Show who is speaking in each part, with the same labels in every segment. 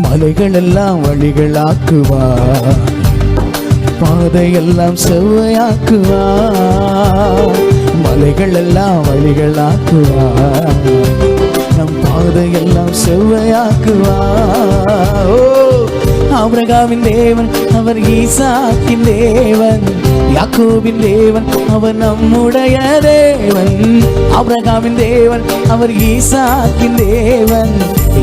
Speaker 1: மலைகள் எல்லாம் வழிகளாக்குவார், பாதையெல்லாம் செவ்வையாக்குவார். மலைகள் எல்லாம் வழிகளாக்குவார், நம் பாதையெல்லாம் செவ்வையாக்குவார். ஓ, ஆபிரகாமின் தேவன் அவர் ஈசாக்கின் தேவன், யாக்கோபின் தேவன் அவர் நம்முடைய தேவன். ஆபிரகாமின் தேவன் அவர் ஈசாக்கின் தேவன்,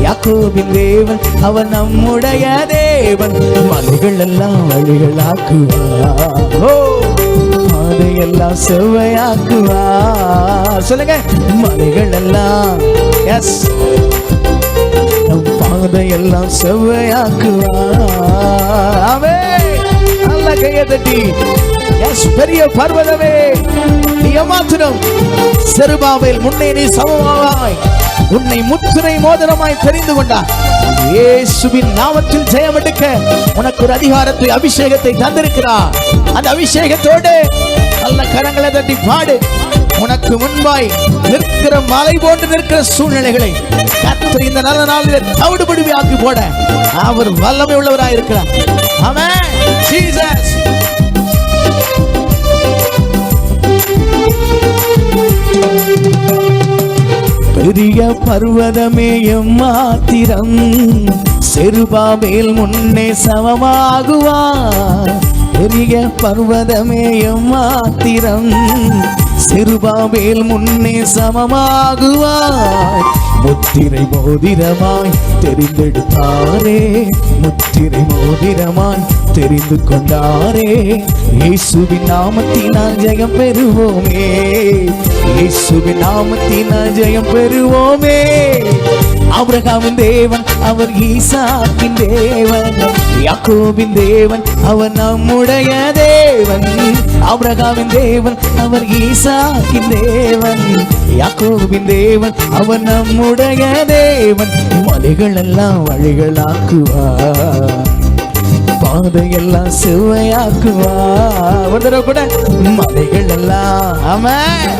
Speaker 1: யாக்கோபின் தேவன் அவர் நம்முடைய தேவன். மலைகள் எல்லாம் வழிகளாக்குவார், ஓ, பாதையெல்லாம் செவ்வையாக்குவார். சொல்லுங்க, மலைகள் எல்லாம், எஸ், நம் பாதையெல்லாம் செவ்வையாக்குவார். ஆமென். நல்ல கையை தட்டி, எஸ், பெரிய பர்வதமே நீ ஏமாத்திரம், செருபாபேல் முன்னே நீ சமமாவாய், உன்னை முத்திரை மோதிரமாய் தெரிந்து கொண்டார். இயேசுவின் நாமத்தில் ஜெயம் எடுக்க உனக்கு ஒரு அதிகாரத்தை, அபிஷேகத்தை தந்திருக்கிறார். அந்த அபிஷேகத்தோடு நல்ல கரங்களை தட்டி பாடு. உனக்கு முன்பாய் நிற்கிற மலை போன்று நிற்கிற சூழ்நிலைகளை கர்த்தர் இந்த நல்ல நாளில் தவிடுபடி ஆக்கி போட அவர் வல்லமை உள்ளவராய் இருக்கிறார். ஆமென். ஜீசஸ். பெரிய பர்வதமே எம்மாத்திரம், செருபாபேல் முன்னே சமமாகுவார். பெரிய பர்வதமே எம்மாத்திரம், செருபாபேல் முன்னே சமமாகுவார். முத்திரை மோதிரமாய் தெரிந்தெடுத்தாரே, முத்திரை மோதிரமாய் தெரிந்து கொண்டாரே. இயேசுவின் நாமத்தினால் ஜெயம் பெறுவோமே, இயேசுவின் நாமத்தினால் ஜெயம் பெறுவோமே. ஆபிரகாமின் தேவன் அவர் ஈசாக்கின் தேவன், யாக்கோபின் தேவன் அவர் நம்முடைய தேவன். ஆபிரகாமின் தேவன் அவர் ஈசாக்கின் தேவன், யாக்கோபின் தேவன் அவர் நம்முடைய தேவன். மலைகள் எல்லாம் வழிகளாக்குவார், பாதையெல்லாம் செவ்வையாக்குவார். ஒரு தடவை கூட, மலைகள் எல்லாம், ஆமென்,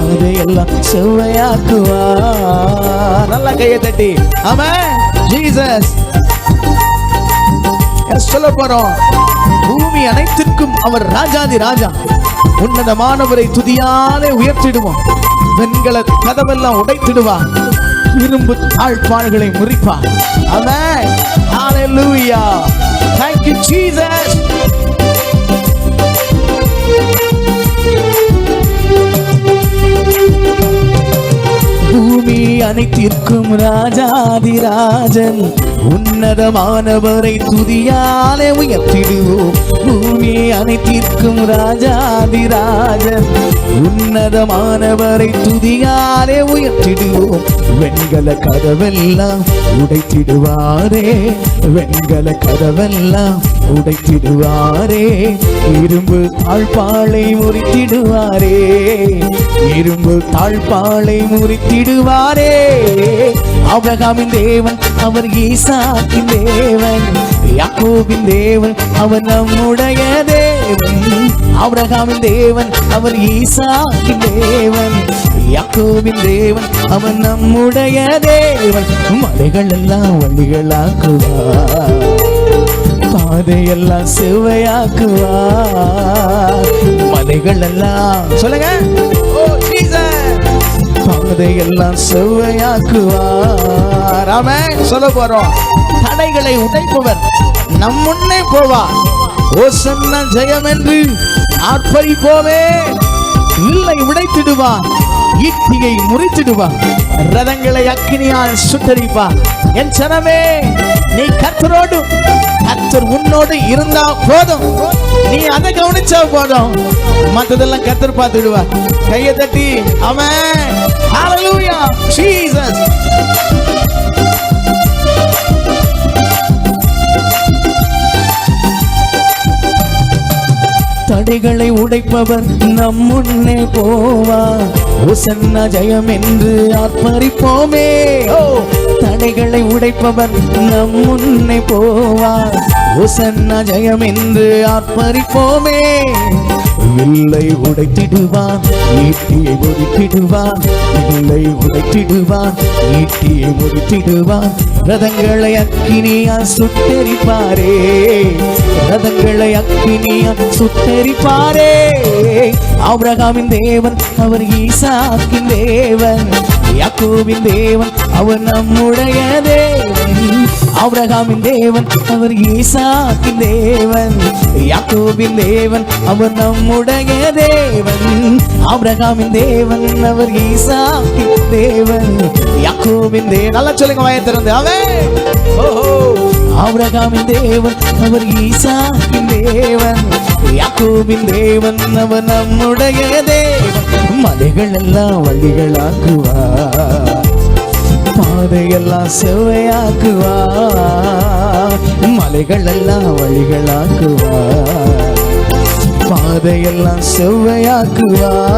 Speaker 1: அதையெல்லாம் செவ்வையாக்குவார். நல்ல கையை தட்டி, ஆமென். ஜீசஸ். சொல்ல போறோம், பூமி அனைத்திற்கும் அவர் ராஜாதி ராஜா, உன்னதமானவரை துதியாலே உயர்த்திடுவோம். வெண்கல கதவெல்லாம் உடைத்திடுவார், இரும்பு தாழ்பாள்களை முறிப்பார். ஆமென். ஹalleluya. Thank you Jesus. பூமி அனைத்திற்கும் ராஜாதிராஜன், உன்னதமானவரை துதியாலே உயர்த்திடுவோம். பூமி அனைத்திற்கும் ராஜாதிராஜன், உன்னதமானவரை துதியாலே உயர்த்திடுவோம். வெண்கல கதவெல்லாம் உடைத்திடுவாரே, வெண்கல கதவெல்லாம் உடைத்திடுவாரே. இரும்பு தாழ்பாளை முறித்திடுவாரே, இரும்பு தாழ்பாளை முறித்திடுவாரே. ஆபிரகாமின் தேவன் அவர் ஈசாக்கின் தேவன், யாக்கோபின் தேவன் அவர் நம்முடைய தேவன். ஆபிரகாமின் தேவன் அவர் ஈசாக்கின் தேவன், யாக்கோபின் தேவன் அவர் நம்முடைய தேவன். மலைகள் எல்லாம் வழிகளாக்குவார், பாதையெல்லாம் செவ்வையாக்குவார். மலைகள் எல்லாம், சொல்லுங்க, ஓ ஜீசஸ், பாதையெல்லாம் செவ்வையாக்குவார். ஆமென். சொல்ல போறோம், தடைகளை உடைப்பவர் நம் முன்னே போவார். ஓசன்னா ஜெயம் என்று ஆர்ப்பரிப்போமே. இல்லை உடைத்திடுவார், ஈட்டியை முறித்திடுவார், ரதங்களை அக்கினியால் சுட்டரிப்பார். என் ஜனமே, நீ கர்த்தரோடு, கர்த்தர் உன்னோடு இருந்தா போதும், நீ அதை கவனிச்சா போதும், மற்றதெல்லாம் கர்த்தர் பார்த்துடுவார். கையை தட்டி, ஆமென், ஹalleluya, ஜீசஸ். தடைகளை உடைப்பவர் நம் முன்னே போவார். ஓசன்னா ஜெயம் என்று ஆர்ப்பரிப்போமே. ஓ, தடைகளை உடைப்பவர் நம் முன்னே போவார். ஓசன்னா ஜெயம் என்று ஆர்ப்பரிப்போமே. இல்லை உடைத்திடுவான், ஈட்டியை முறித்திடுவான். இல்லை உடைத்திடுவான், ஈட்டியை முறித்திடுவான். ரதங்களை அக்கினியால் சுட்டெரிப்பாரே, ரதங்களை அக்கினியால் சுட்டெரிப்பாரே. ஆபிரகாமின் தேவன் அவர் ஈசாக்கின் தேவன், யாக்கோபின் தேவன் அவர் நம்முடைய தேவன். ஆபிரகாமின் தேவன் அவர் ஈசாக்கின் தேவன், யாக்கோபின் தேவன் அவர் நம்முடைய தேவன். ஆபிரகாமின் தேவன் அவர் ஈசாக்கின் தேவன், யாக்கோபின் தேவன். நல்லா சொல்லுங்க வாயை திறந்து ஆமென். ஓஹோ, ஆபிரகாமின் தேவன் அவர் ஈசாக்கின் தேவன், யாக்கோபின் தேவன் அவர் நம்முடைய தேவன். மலைகள் எல்லாம் வழிகளாக்குவார், பாதையெல்லாம் செவ்வையாக்குவார். மலைகள் எல்லாம் வழிகளாக்குவார், பாதையெல்லாம் செவ்வையாக்குவார்.